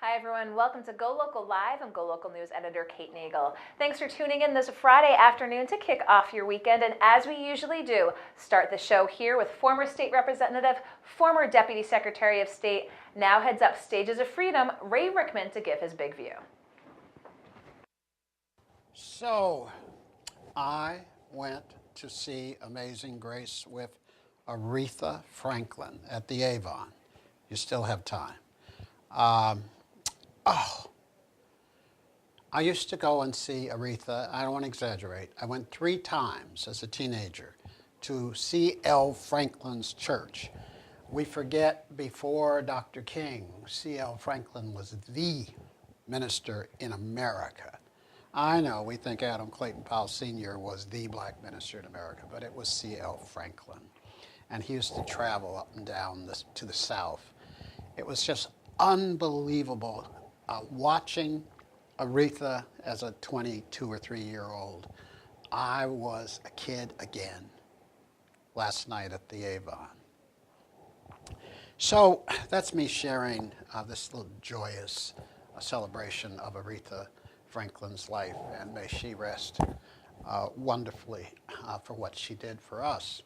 Hi everyone, welcome to Go Local Live. I'm Go Local News Editor Kate Nagel. Thanks for tuning in this Friday afternoon to kick off your weekend, and as we usually do, start the show here with former state representative, former Deputy Secretary of State, now heads up Stages of Freedom, Ray Rickman, to give his big view. So, I went to see Amazing Grace with Aretha Franklin at the Avon. You still have time. I used to go and see Aretha. I don't want to exaggerate. I went 3 times as a teenager to C.L. Franklin's church. We forget before Dr. King, C.L. Franklin was the minister in America. I know we think Adam Clayton Powell Sr. was the black minister in America, but it was C.L. Franklin. And he used to travel up and down to the South. It was just unbelievable watching Aretha as a 22 or 3-year-old. I was a kid again last night at the Avon. So that's me sharing this little joyous celebration of Aretha Franklin's life, and may she rest wonderfully for what she did for us.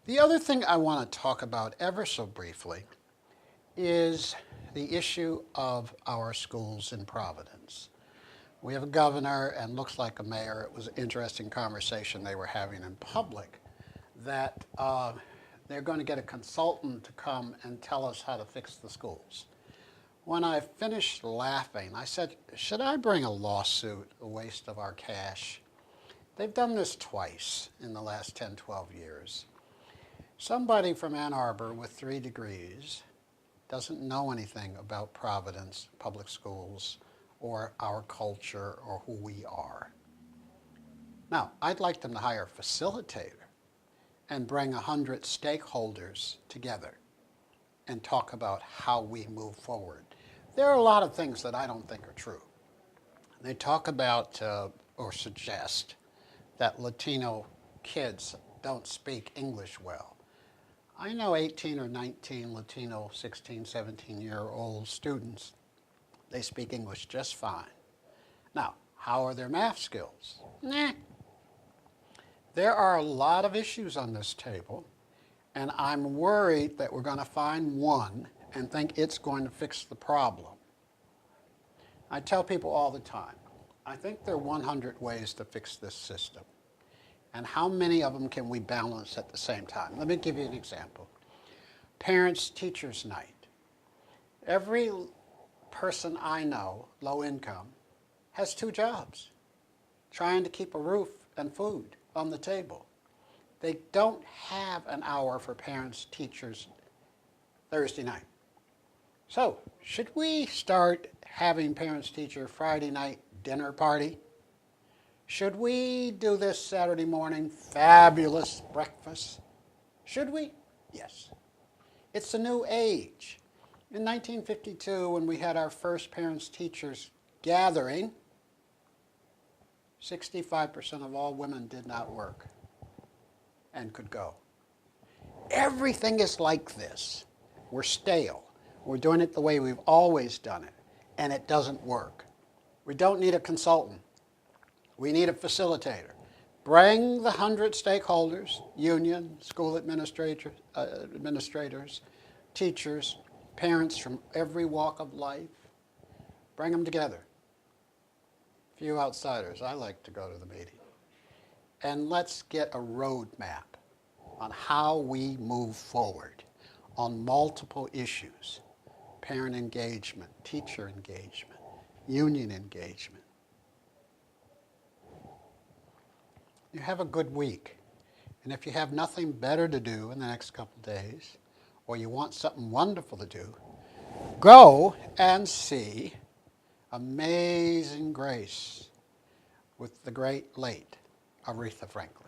The other thing I want to talk about ever so briefly is the issue of our schools in Providence. We have a governor and looks like a mayor. It was an interesting conversation they were having in public that they're going to get a consultant to come and tell us how to fix the schools. When I finished laughing, I said, should I bring a lawsuit, a waste of our cash? They've done this twice in the last 10, 12 years. Somebody from Ann Arbor with 3 degrees doesn't know anything about Providence public schools or our culture or who we are. Now, I'd like them to hire a facilitator and bring 100 stakeholders together and talk about how we move forward. There are a lot of things that I don't think are true. They talk about or suggest that Latino kids don't speak English well. I know 18 or 19 Latino 16, 17-year-old students. They speak English just fine. Now, how are their math skills? Nah. There are a lot of issues on this table, and I'm worried that we're going to find one and think it's going to fix the problem. I tell people all the time, I think there are 100 ways to fix this system. And how many of them can we balance at the same time? Let me give you an example. Parents-teachers night. Every person I know, low income, has 2 jobs, trying to keep a roof and food on the table. They don't have an hour for parents-teachers Thursday night. So, should we start having parents-teacher Friday night dinner party? Should we do this Saturday morning fabulous breakfast? Should we? Yes. It's a new age. In 1952, when we had our first parents-teachers gathering, 65% of all women did not work and could go. Everything is like this. We're stale. We're doing it the way we've always done it, and it doesn't work. We don't need a consultant. We need a facilitator. Bring the 100 stakeholders, union, school administrators, teachers, parents from every walk of life. Bring them together. Few outsiders. I like to go to the meeting. And let's get a roadmap on how we move forward on multiple issues. Parent engagement, teacher engagement, union engagement. You have a good week. And if you have nothing better to do in the next couple days, or you want something wonderful to do, go and see Amazing Grace with the great late Aretha Franklin.